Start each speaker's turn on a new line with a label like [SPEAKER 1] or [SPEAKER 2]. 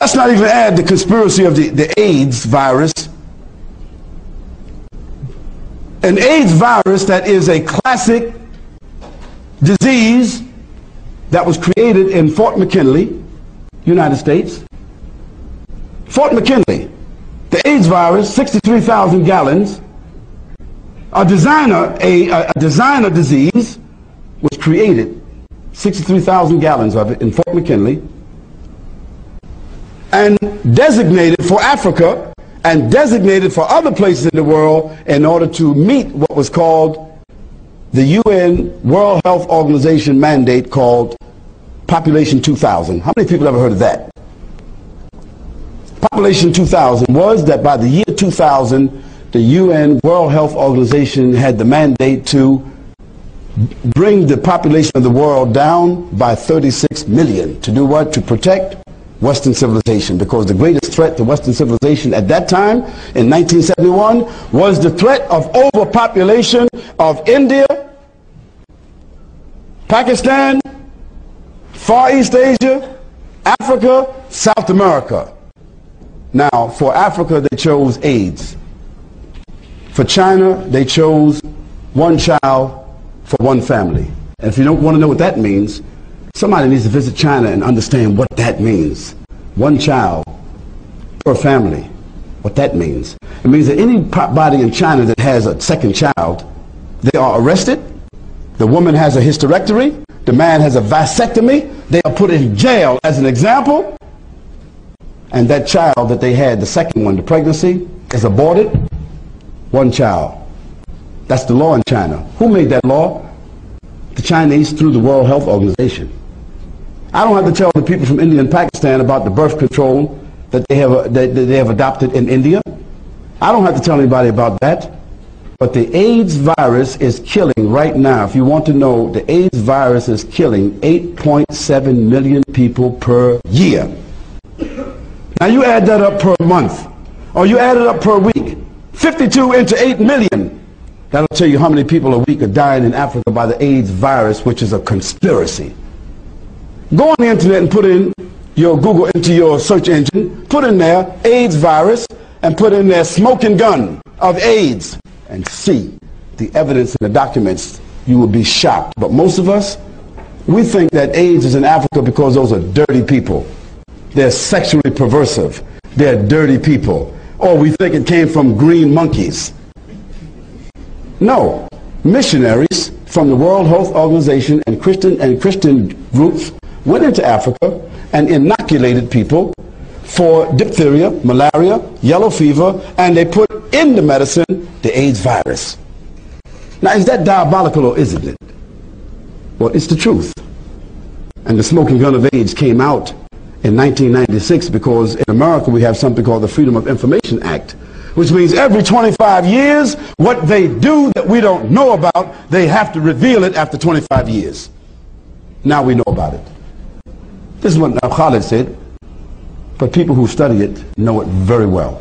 [SPEAKER 1] Let's not even add the conspiracy of the AIDS virus. An AIDS virus that is a classic disease that was created in Fort McKinley, United States. Fort McKinley, the AIDS virus, 63,000 gallons. A designer disease was created, 63,000 gallons of it in Fort McKinley, and designated for Africa and designated for other places in the world in order to meet what was called the UN World Health Organization mandate called Population 2000. How many people ever heard of that? Population 2000 was that by the year 2000, the UN World Health Organization had the mandate to bring the population of the world down by 36 million. To do what? To protect Western civilization, because the greatest threat to Western civilization at that time, in 1971, was the threat of overpopulation of India, Pakistan, Far East Asia, Africa, South America. Now, for Africa, they chose AIDS. For China, they chose one child for one family. And if you don't want to know what that means, somebody needs to visit China and understand what that means. One child per family. What that means. It means that anybody in China that has a second child, they are arrested. The woman has a hysterectomy. The man has a vasectomy. They are put in jail as an example. And that child that they had, the second one, the pregnancy, is aborted. One child. That's the law in China. Who made that law? The Chinese, through the World Health Organization. I don't have to tell the people from India and Pakistan about the birth control that they have adopted in India. I don't have to tell anybody about that. But the AIDS virus is killing right now. If you want to know, the AIDS virus is killing 8.7 million people per year. Now you add that up per month, or you add it up per week. 52 into 8 million. That'll tell you how many people a week are dying in Africa by the AIDS virus, which is a conspiracy. Go on the internet and put in your Google into your search engine, put in there AIDS virus, and put in there smoking gun of AIDS, and see the evidence and the documents. You will be shocked. But most of us, we think that AIDS is in Africa because those are dirty people. They're sexually perversive. They're dirty people. Or we think it came from green monkeys. No. Missionaries from the World Health Organization and Christian groups went into Africa and inoculated people for diphtheria, malaria, yellow fever, and they put in the medicine the AIDS virus. Now, is that diabolical or isn't it? Well, it's the truth. And the smoking gun of AIDS came out in 1996 because in America we have something called the Freedom of Information Act, which means every 25 years, what they do that we don't know about, they have to reveal it after 25 years. Now we know about it. This is what Khalid said, but people who study it know it very well.